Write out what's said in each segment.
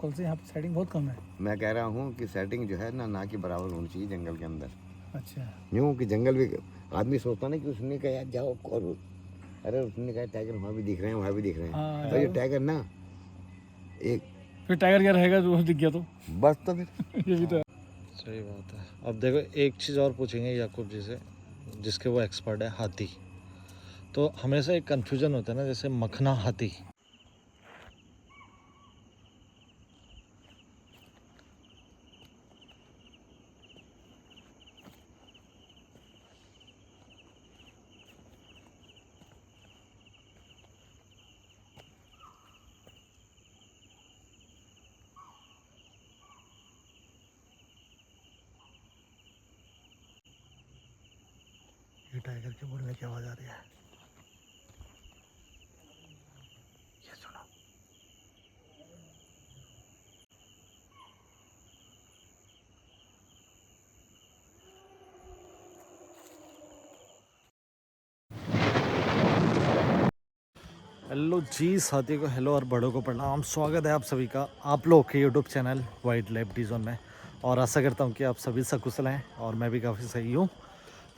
कल से यहाँ पे सेटिंग बहुत कम है। मैं कह रहा हूँ कि सेटिंग जो है ना के बराबर होनी चाहिए जंगल के अंदर। अच्छा, यूँ कि जंगल भी आदमी सोचता ना कि उसने कहा यार जाओ और अरे उसने कहा टाइगर वहाँ भी दिख रहे हैं, वहाँ भी दिख रहे हैं। तो ये टाइगर ना एक फिर टाइगर क्या रहेगा जो दिख गया तो बस तो फिर ये भी तो है। सही बात है। अब देखो एक चीज़ और पूछेंगे याकूब जी से, जिसके वो एक्सपर्ट है, हाथी। तो हमेशा एक कन्फ्यूज़न होता है ना, जैसे मखना हाथी। ये टाइगर के बोलने की आवाज़ आ रही है, ये सुनो। हेलो जी साथी को हेलो और बड़ों को प्रणाम। स्वागत है आप सभी का आप लोग के YouTube channel wild life D-zone में, और आशा करता हूँ कि आप सभी सकुशल हैं और मैं भी काफ़ी सही हूँ।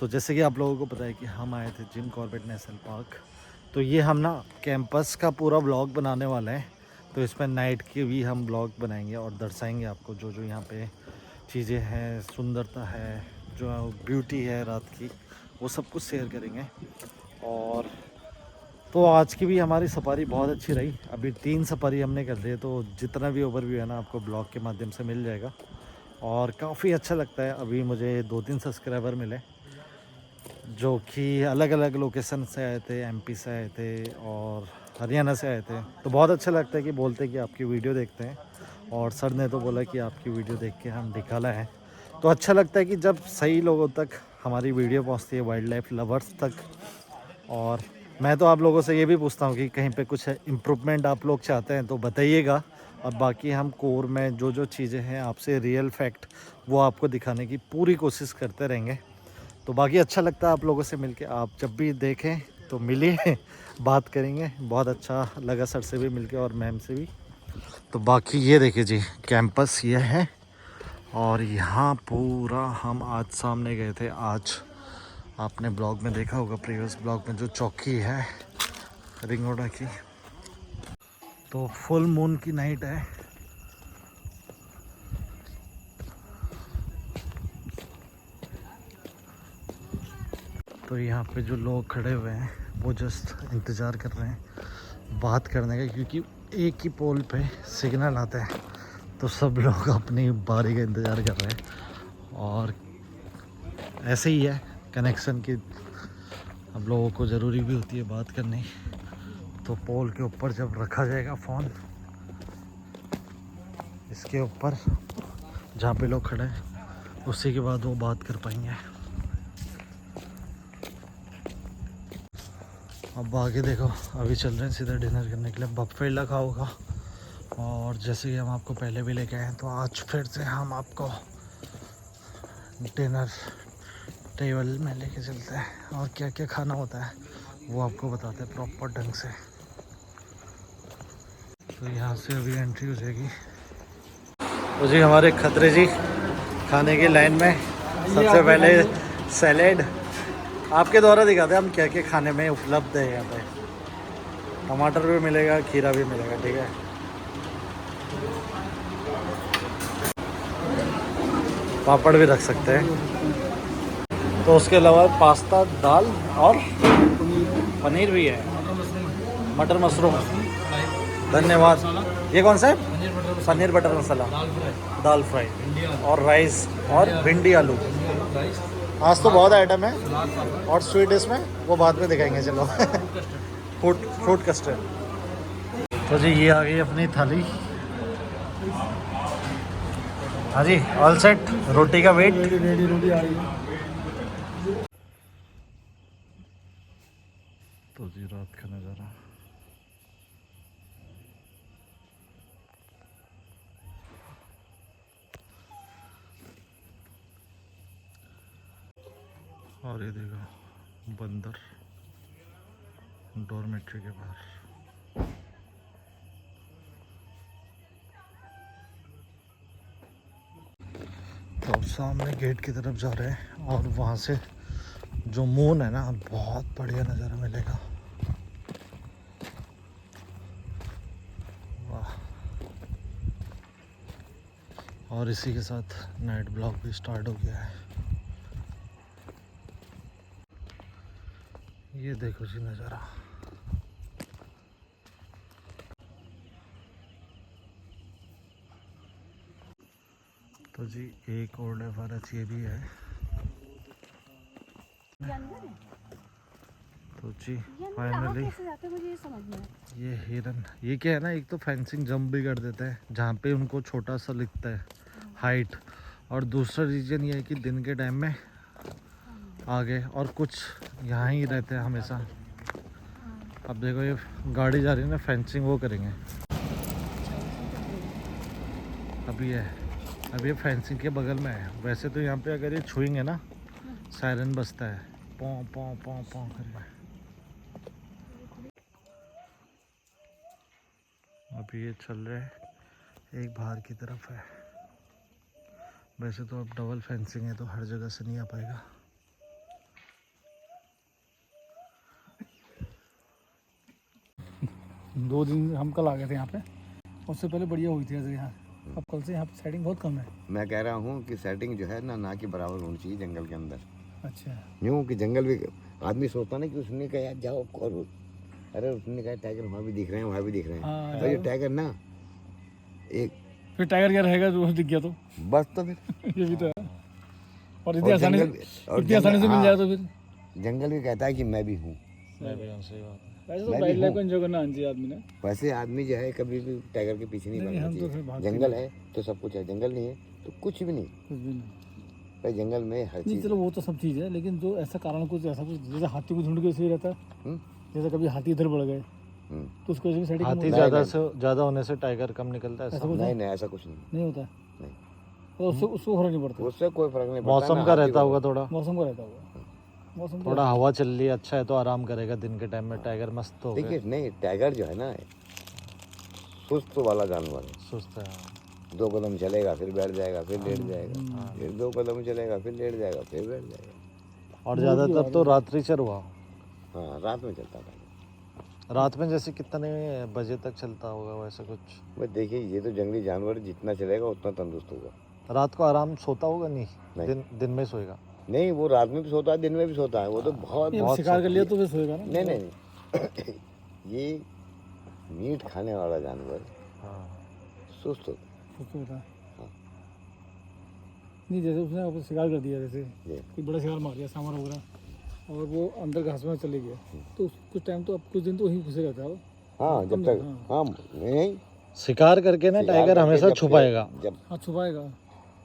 तो जैसे कि आप लोगों को पता है कि हम आए थे जिम कॉर्बेट नेशनल पार्क। तो ये हम ना कैंपस का पूरा ब्लॉग बनाने वाले हैं। तो इसमें नाइट के भी हम ब्लॉग बनाएंगे और दर्शाएंगे आपको जो जो यहाँ पे चीज़ें हैं, सुंदरता है, जो ब्यूटी है रात की, वो सब कुछ शेयर करेंगे। और तो आज की भी हमारी सफारी बहुत अच्छी रही। अभी 3 सफारी हमने कर ली है, तो जितना भी ओवरव्यू है ना आपको ब्लॉग के माध्यम से मिल जाएगा और काफ़ी अच्छा लगता है। अभी मुझे 2-3 सब्सक्राइबर मिले जो कि अलग अलग लोकेशन से आए थे, एमपी से आए थे और हरियाणा से आए थे। तो बहुत अच्छा लगता है कि बोलते हैं कि आपकी वीडियो देखते हैं, और सर ने तो बोला कि आपकी वीडियो देख के हम निकाला है। तो अच्छा लगता है कि जब सही लोगों तक हमारी वीडियो पहुंचती है, वाइल्ड लाइफ लवर्स तक। और मैं तो आप लोगों से ये भी पूछता हूँ कि कहीं पे कुछ इम्प्रूवमेंट आप लोग चाहते हैं तो बताइएगा, और बाकी हम कोर में जो जो चीज़ें हैं आपसे रियल फैक्ट वो आपको दिखाने की पूरी कोशिश करते रहेंगे। तो बाकी अच्छा लगता है आप लोगों से मिलके। आप जब भी देखें तो मिलिए, बात करेंगे। बहुत अच्छा लगा सर से भी मिलके और मैम से भी। तो बाकी ये देखिए जी, कैंपस ये है, और यहाँ पूरा हम आज सामने गए थे। आज आपने ब्लॉग में देखा होगा, प्रीवियस ब्लॉग में, जो चौकी है रिंगोडा की। तो फुल मून की नाइट है। तो यहाँ पे जो लोग खड़े हुए हैं वो जस्ट इंतज़ार कर रहे हैं बात करने का, क्योंकि एक ही पोल पे सिग्नल आता है। तो सब लोग अपनी बारी का इंतज़ार कर रहे हैं, और ऐसे ही है कनेक्शन की, अब लोगों को ज़रूरी भी होती है बात करनी। तो पोल के ऊपर जब रखा जाएगा फ़ोन, इसके ऊपर जहाँ पे लोग खड़े हैं, उसी के बाद वो बात कर पाएंगे। अब आगे देखो, अभी चल रहे हैं सीधा डिनर करने के लिए। बफे लगा होगा, और जैसे कि हम आपको पहले भी लेके आए हैं, तो आज फिर से हम आपको डिनर टेबल में लेके चलते हैं, और क्या क्या खाना होता है वो आपको बताते हैं प्रॉपर ढंग से। तो यहाँ से अभी एंट्री हो जाएगी। तो जी हमारे खतरे जी खाने की लाइन में सबसे पहले सैलेड आपके द्वारा दिखाते हैं हम क्या क्या खाने में उपलब्ध है। यहाँ पे टमाटर भी मिलेगा, खीरा भी मिलेगा, ठीक है। पापड़ भी रख सकते हैं। तो उसके अलावा पास्ता, दाल और पनीर भी है, मटर मशरूम। धन्यवाद। ये कौन सा है? पनीर बटर मसाला, दाल फ्राई और राइस और भिंडी आलू। आज तो बहुत आइटम है, और स्वीट डिश में वो बाद में दिखाएंगे। चलो फ्रूट कस्टर्ड। तो जी ये आ गई अपनी थाली। हाँ जी, ऑल सेट। रोटी का वेट। रेडी रोटी आ रही है। तो जी रात का नज़ारा। और ये देखो बंदर डॉर्मेट्री के बाहर। सामने गेट की तरफ जा रहे हैं और वहाँ से जो मून है ना बहुत बढ़िया नज़ारा मिलेगा। वाह। और इसी के साथ नाइट ब्लॉग भी स्टार्ट हो गया है। ये देखो जी नज़ारा। तो जी एक और फॉरेस्ट ये भी है। तो जी फाइनली ये हिरन, ये क्या है ना, एक तो फेंसिंग जंप भी कर देते हैं जहाँ पे उनको छोटा सा लिखता है हाइट, और दूसरा रीजन ये है कि दिन के टाइम में आगे, और कुछ यहाँ ही रहते हैं हमेशा। अब देखो ये गाड़ी जा रही है ना, फेंसिंग वो करेंगे अब ये फेंसिंग के बगल में है। वैसे तो यहाँ पे अगर ये छुएंगे ना सायरन बजता है, पौ पौ पौ पौ करके। अभी ये चल रहे हैं एक बाहर की तरफ है। वैसे तो अब डबल फेंसिंग है तो हर जगह से नहीं आ पाएगा। दो दिन हम कल आ गए थे यहाँ पे, उससे पहले बढ़िया हुई थी ऐसे यहाँ। अब कल से यहाँ पे सेटिंग बहुत कम है। मैं कह रहा हूँ कि सेटिंग जो है ना के बराबर होनी चाहिए जंगल के अंदर। अच्छा, यूँ कि जंगल भी आदमी सोचता ना कि उसने कहा यार जाओ करो, अरे उसने कहा टाइगर वहाँ भी दिख रहे हैं, वहाँ भी दिख रहे हैं। हाँ, और ये टाइगर ना एक फिर टाइगर क्या रहेगा जो दिख गया तो बस तो फिर ये भी तो है। और और जंगल इतनी आसानी से मिल जाए तो फिर जंगल भी कहता है कि मैं भी हूँ। वैसे तो वाइल्ड लाइफ को एंजॉय करना चाहिए आदमी ने। वैसे आदमी जो है कभी भी टाइगर के पीछे नहीं भागना हम तो फिर चाहिए। भागते जंगल है तो सब कुछ है, जंगल नहीं है तो कुछ भी नहीं। कुछ भी नहीं। भाई जंगल में हर नहीं चीज। चलो वो तो सब चीज़ है, लेकिन जो ऐसा कारण कुछ ऐसा कुछ जैसे हाथी को ढूंढ के सही रहता है। जैसे कभी हाथी इधर बढ़ गए तो उसको भी सेटिंग हाथी ज़्यादा होने से टाइगर कम निकलता है ऐसा? नहीं ऐसा कुछ नहीं होता है। नहीं, तो उसको फर्क नहीं पड़ता। उससे कोई फर्क नहीं पड़ता। मौसम का रहता होगा थोड़ा, मौसम का रहता होगा। मौसम थोड़ा हवा चल रही है अच्छा है तो आराम करेगा दिन के टाइम में। टाइगर मस्त हो गया। देखिए नहीं, टाइगर जो है ना सुस्त वाला जानवर है। सुस्त है। 2 कदम चलेगा फिर बैठ जाएगा, फिर लेट जाएगा, फिर 2 कदम चलेगा फिर लेट जाएगा, फिर बैठ जाएगा। और ज़्यादातर तो रात्रिचर हुआ। हाँ रात में चलता था। रात में जैसे कितने बजे तक चलता होगा वैसे कुछ? बस देखिए ये तो जंगली जानवर जितना चलेगा उतना तंदुरुस्त होगा। रात को आराम सोता होगा? नहीं। दिन में सोएगा? नहीं, वो रात में भी सोता है, दिन में भी सोता है। वो तो बहुत शिकार कर लिया तो फिर सोएगा ना। नहीं ये मीट खाने वाला जानवर सुस्त होता है। नहीं जैसे उसने आपको शिकार कर दिया, जैसे कोई बड़ा शिकार मार दिया सांवर वगैरह, और वो अंदर घास में चले गया तो कुछ टाइम तो अब कुछ दिन तो वहीं घुसे रहता है वो। हाँ जब तक हाँ नहीं शिकार करके ना टाइगर हमेशा छुपाएगा। जब छुपाएगा,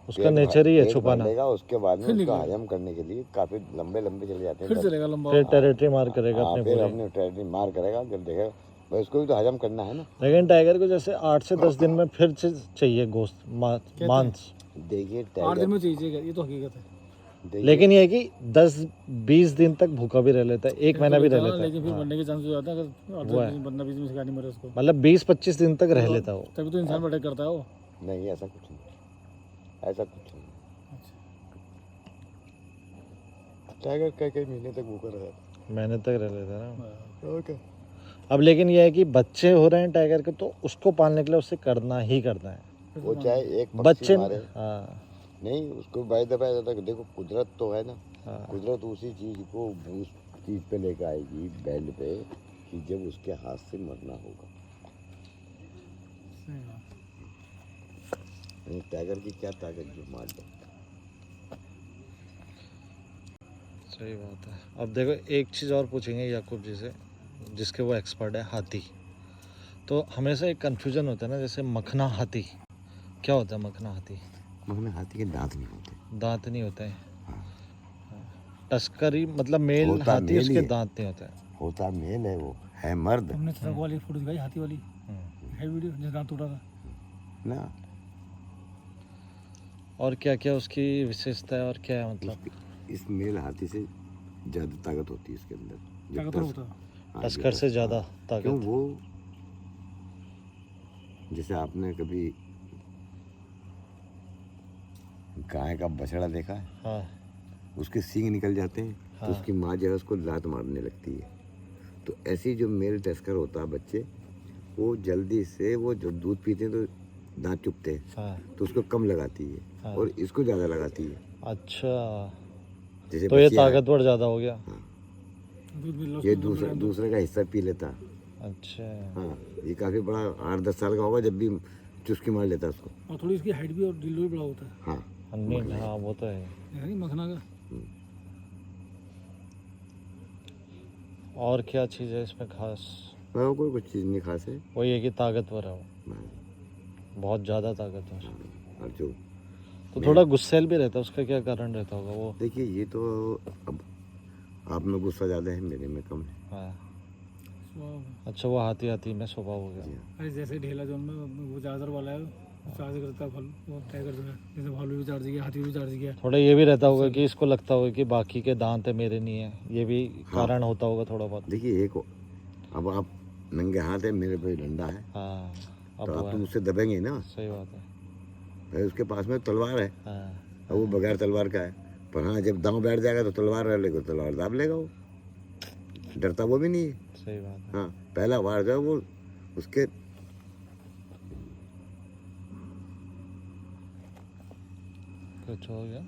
उसका नेचर ही है छुपाना। उसके बाद में उसका हजम करने के लिए काफी लंबे चले जाते हैं। फिर चलेगा लंबा, फिर टेरिटरी मार करेगा अपने फिर पूरे। अपने टेरिटरी मार करेगा जब देखेगा। भाई उसको भी तो हजम करना है ना। लेकिन टाइगर को जैसे 8 से 10 दिन में फिर चाहिए गोश्त मांस। देखिए 8 दिन में चाहिए, ये तो हकीकत है। लेकिन ये है कि 10-20 दिन तक भूखा भी रह लेता है, 1 महीना भी रह लेता है। लेकिन फिर मरने के चांस हो जाता है अगर बंदा बीच में शिकार नहीं मरे उसको। मतलब 20-25 दिन तक रह लेता है वो। तभी तो इंसान अटैक करता है वो। नहीं ऐसा कुछ नहीं, ऐसा कुछ नहीं। टाइगर कई महीने तक भूखा रहता है। महीने तक रह लेता है ना। ओके। अब लेकिन ये है कि बच्चे हो रहे हैं टाइगर के तो उसको पालने के लिए उससे करना ही करना है। वो चाहे एक बच्चे मारे, हाँ नहीं उसको बाय दफा जाता है। देखो कुदरत तो है ना, कुदरत उसी चीज को उस चीज पे लेकर आएगी बेल्ट पे कि जब उसके हाथ से मरना होगा। टाइगर की क्या ताकत जो मार दे। सही बात है। अब देखो एक चीज़ और पूछेंगे याकूब जी से, जिसके वो एक्सपर्ट है हाथी। तो हमेशा एक कन्फ्यूजन होता है ना, जैसे मखना हाथी क्या होता है? मखना हाथी, मखना हाथी के दांत नहीं होते। दांत नहीं होते हैं। तस्करी मतलब मेल हाथी, उसके दांत नहीं होते हैं। होता मेल है, वो है मर्द। हमने ट्रक वाली फोटो दिखाई हाथी वाली है वीडियो, जिसका दांत टूटा था ना। और क्या क्या उसकी विशेषता है और क्या है मतलब? इस मेल हाथी से ज़्यादा ताकत होती है इसके अंदर। ताकत होता है टस्कर से ज़्यादा ताकत। क्यों? वो जैसे आपने कभी गाय का बछड़ा देखा है, हाँ उसके सींग निकल जाते हैं हाँ। तो उसकी माँ जो है उसको लात मारने लगती है। तो ऐसी जो मेल टस्कर होता है बच्चे, वो जल्दी से वो जब दूध पीते हैं तो दांत चुभते हैं, हाँ तो उसको कम लगाती है हाँ। और इसको ज़्यादा लगाती है। अच्छा, जैसे तो ये बच्चियाँ हैं, ताकतवर ज़्यादा हो गया। हाँ, दूध मिल रहा ये उसको लंबे टाइम दूसरे का हिस्सा पी लेता। अच्छा। हाँ, ये काफ़ी बड़ा 8-10 साल का होगा जब भी चुस्की मार लेता उसको। तक। और थोड़ी इसकी हाइट भी और दिल भी बड़ा होता है। हाँ, नहीं हाँ वो तो है। नहीं मखना का। और क्या चीज़ है इसमें खास? हाँ, कोई कुछ चीज़ नहीं खास है। वही है कि ताकतवर है वो, हाँ, बहुत ज़्यादा ताकतवर। और जो तो थोड़ा गुस्सैल भी रहता है, उसका क्या कारण रहता होगा वो? देखिए, ये तो अब आप में गुस्सा ज़्यादा है, मेरे में कम है। हाँ। स्वभाव। अच्छा, वो हाथी हाथी में स्वभाव हो जी गया। हाँ। अरे जैसे ढेला जोन में वो चार्जर वाला है, वो चार्ज करता है फल, वो टाइगर जो है, जैसे भालू भी चार्ज किया, हाथी भी चार्ज किया। थोड़ा ये भी रहता होगा कि इसको लगता होगा कि बाकी के दांत है मेरे नहीं है, ये भी कारण होता होगा थोड़ा बहुत। देखिए, एक अब आप नंगे हाथ है, मेरे पे डंडा है, हाँ अब तो वो आप तो है, मुझसे दबेंगे ही ना। सही बात है। भाई उसके पास में तलवार है, हाँ अब वो बगैर तलवार का है। पर हाँ, जब दांव बैठ जाएगा तो तलवार रह लेगा, तलवार दाब लेगा वो। डरता वो भी नहीं है। सही बात है। हाँ, पहला वार जो है वो उसके कुछ हो गया?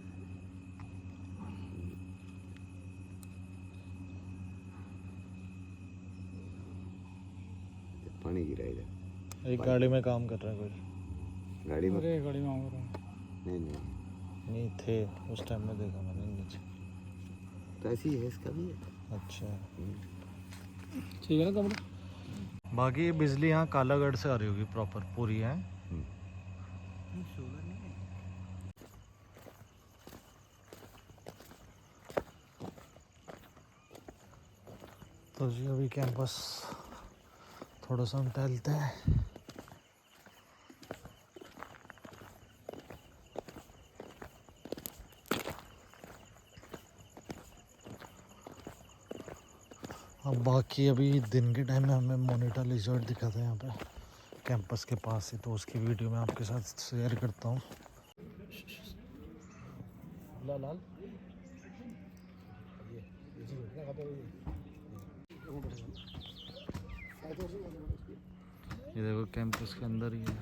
पानी गिरा इधर। एक गाड़ी में काम कर रहा है कोई? गाड़ी में अरे गाड़ी में आऊँगा तो। नहीं नहीं, नहीं थे उस टाइम में, देखा मैंने नीचे। तो ऐसी है इसका भी है। अच्छा। ठीक है ना कमरा। बाकी ये बिजली यहाँ कालागढ़ से आ रही होगी प्रॉपर पूरी है। तो जी अभी कैंपस थोड़ा सा हम टहलते हैं। अब बाकी अभी दिन के टाइम में हमें मोनिटर लिजर्ड दिखा था यहाँ पे कैंपस के पास ही, तो उसकी वीडियो मैं आपके साथ शेयर करता हूँ। लाल ये देखो कैंपस के अंदर ही है,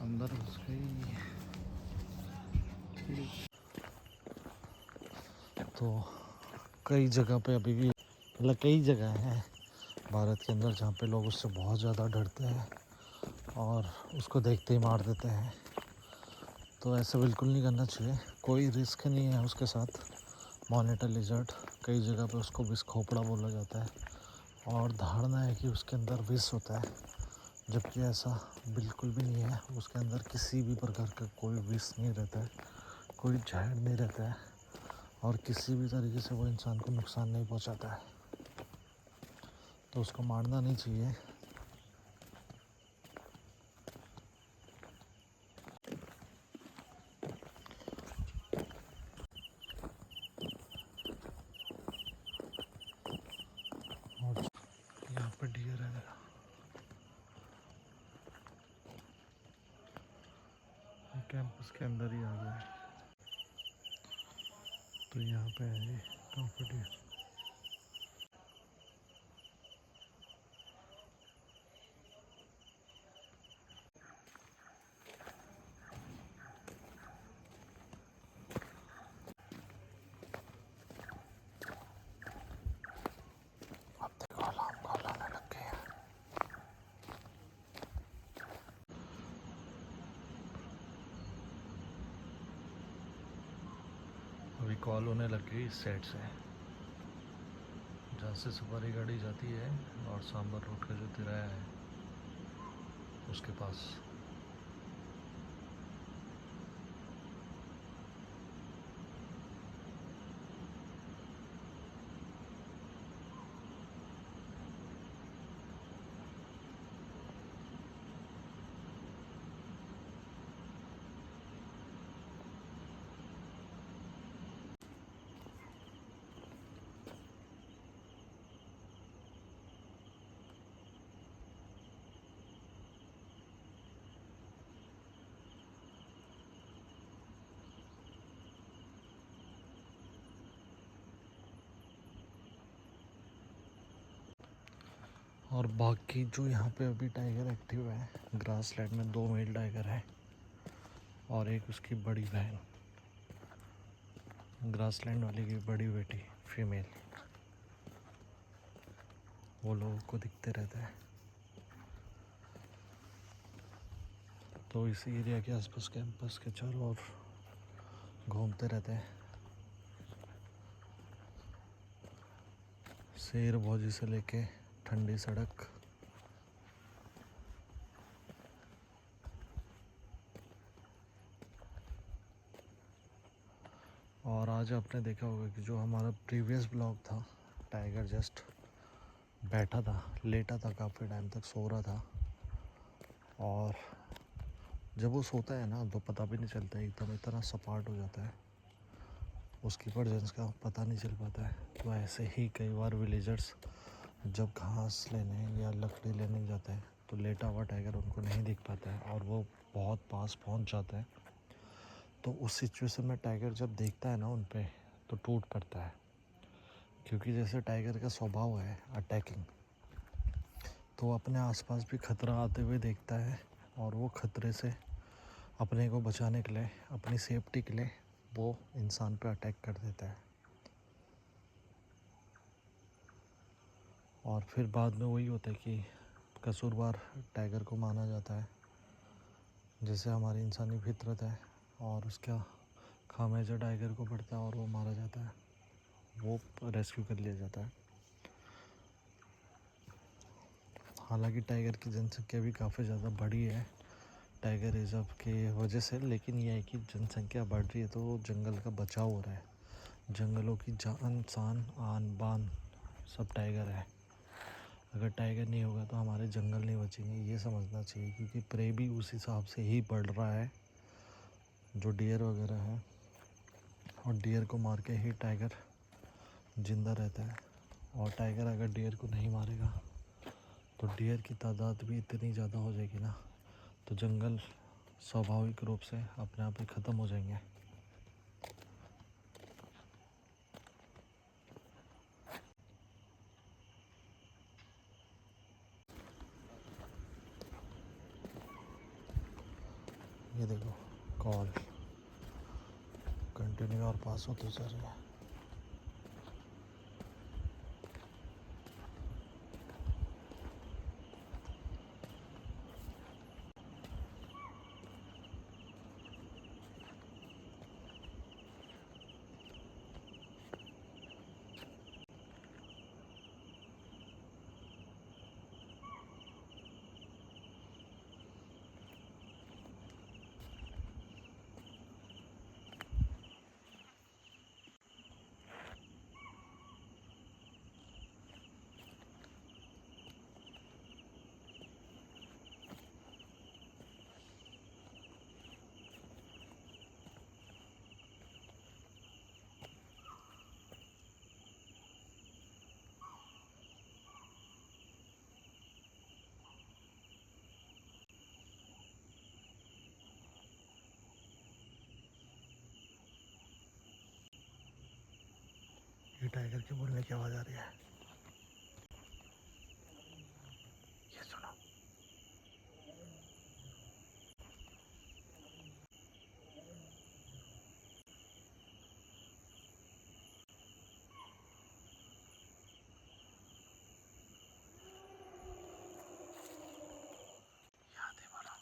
अंदर घुस गई। तो कई जगह पे अभी भी, मतलब कई जगह हैं भारत के अंदर जहाँ पे लोग उससे बहुत ज़्यादा डरते हैं और उसको देखते ही मार देते हैं। तो ऐसा बिल्कुल नहीं करना चाहिए, कोई रिस्क नहीं है उसके साथ। मॉनिटर लिजर्ड कई जगह पे उसको विष खोपड़ा बोला जाता है और धारणा है कि उसके अंदर विष होता है, जबकि ऐसा बिल्कुल भी नहीं है। उसके अंदर किसी भी प्रकार का कोई विष नहीं रहता है, कोई जहर नहीं रहता है और किसी भी तरीके से वो इंसान को नुकसान नहीं पहुंचाता है। तो उसको मारना नहीं चाहिए। और यहाँ पर डियर है, कैंपस के अंदर ही आ गया है। तो यहाँ पे है ये काफी डियर। अब देखो अलार्म कॉल आने लग गए हैं। अभी कॉल होने लग गई इस साइड से, जहाँ से सवारी गाड़ी जाती है और सांबर रोड का जो तिराया है उसके पास। और बाकी जो यहाँ पे अभी टाइगर एक्टिव है, ग्रासलैंड में 2 मेल टाइगर है और एक उसकी बड़ी बहन, ग्रासलैंड वाले की बड़ी बेटी फीमेल। वो लोगों को दिखते रहते हैं। तो इसी एरिया के आसपास कैंपस के चारों ओर घूमते रहते हैं। शेर भौजी से लेके ठंडी सड़क, और आज आपने देखा होगा कि जो हमारा प्रीवियस ब्लॉग था, टाइगर जस्ट बैठा था, लेटा था, काफ़ी टाइम तक सो रहा था। और जब वो सोता है ना तो पता भी नहीं चलता, एकदम इतना सपाट हो जाता है, उसकी प्रेजेंस का पता नहीं चल पाता है। तो ऐसे ही कई बार विलेजर्स जब घास लेने या लकड़ी लेने जाते हैं तो लेटा हुआ टाइगर उनको नहीं दिख पाता है और वो बहुत पास पहुंच जाता है। तो उस सिचुएशन में टाइगर जब देखता है ना उन पे तो टूट पड़ता है, क्योंकि जैसे टाइगर का स्वभाव है अटैकिंग, तो अपने आसपास भी खतरा आते हुए देखता है और वो खतरे से अपने को बचाने के लिए, अपनी सेफ्टी के लिए वो इंसान पे अटैक कर देता है। और फिर बाद में वही होता है कि कसूरवार टाइगर को माना जाता है, जैसे हमारी इंसानी फितरत है, और उसका खामियाजा टाइगर को पड़ता है और वो मारा जाता है, वो रेस्क्यू कर लिया जाता है। हालांकि टाइगर की जनसंख्या भी काफ़ी ज़्यादा बढ़ी है टाइगर रिजर्व की वजह से, लेकिन यह है कि जनसंख्या बढ़ रही है तो जंगल का बचाव हो रहा है। जंगलों की जान शान आन बान सब टाइगर है। अगर टाइगर नहीं होगा तो हमारे जंगल नहीं बचेंगे, ये समझना चाहिए, क्योंकि प्रे भी उस हिसाब से ही बढ़ रहा है, जो डियर वगैरह है, और डियर को मार के ही टाइगर जिंदा रहता है। और टाइगर अगर डियर को नहीं मारेगा तो डियर की तादाद भी इतनी ज़्यादा हो जाएगी ना, तो जंगल स्वाभाविक रूप से अपने आप ही ख़त्म हो जाएंगे। ये देखो कॉल कंटिन्यू और पास होते जा रही है। ये टाइगर के बोलने की आवाज़ आ रही है, ये सुनो। याद है बोलो।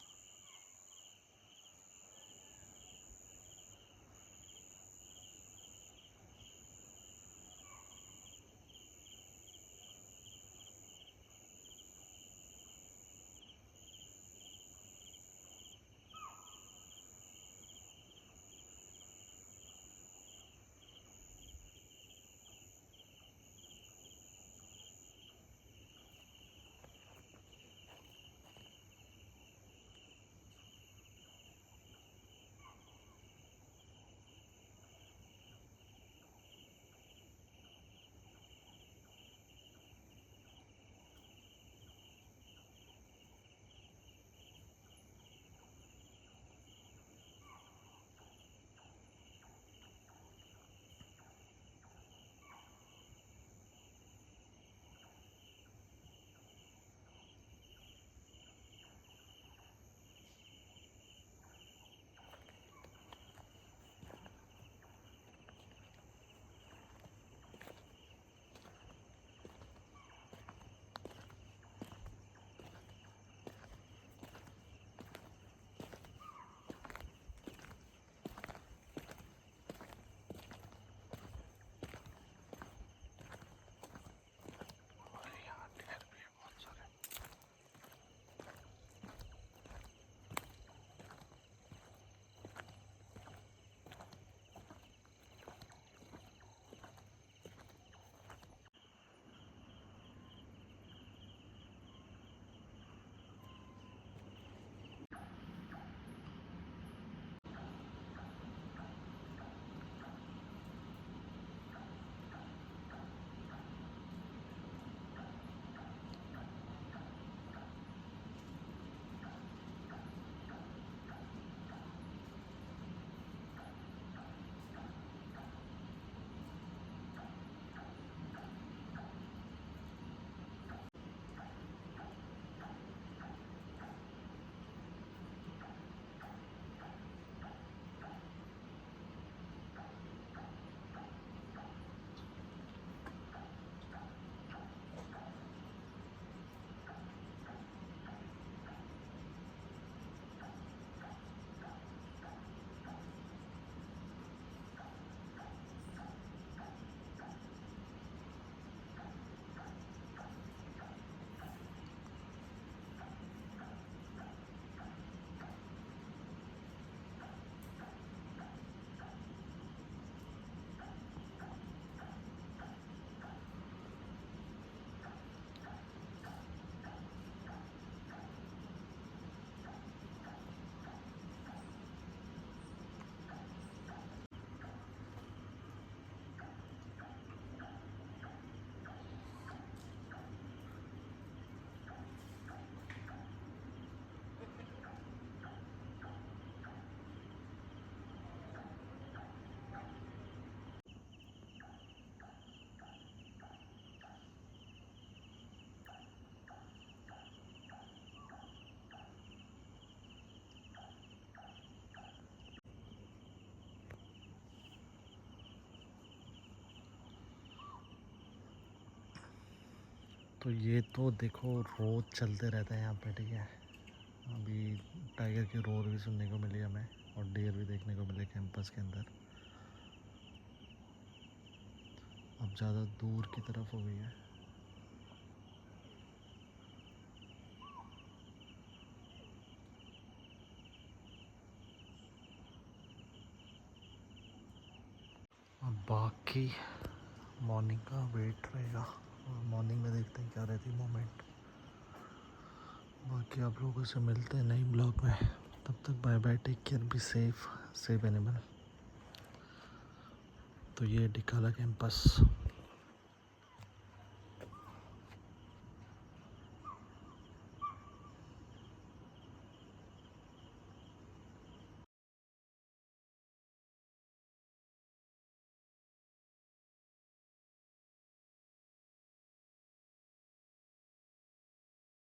तो ये तो देखो रोज़ चलते रहते हैं यहाँ पे, ठीक है। अभी टाइगर की रोर भी सुनने को मिली हमें और डियर भी देखने को मिले कैंपस के अंदर। अब ज़्यादा दूर की तरफ हो गई है। और बाकी मॉर्निंग का वेट रहेगा, और मॉर्निंग में देखते हैं क्या रहती मोमेंट। बाकी आप लोगों से मिलते हैं नई ब्लॉग में, तब तक bye bye, take care, be safe animal. तो ये डिकाला कैंपस।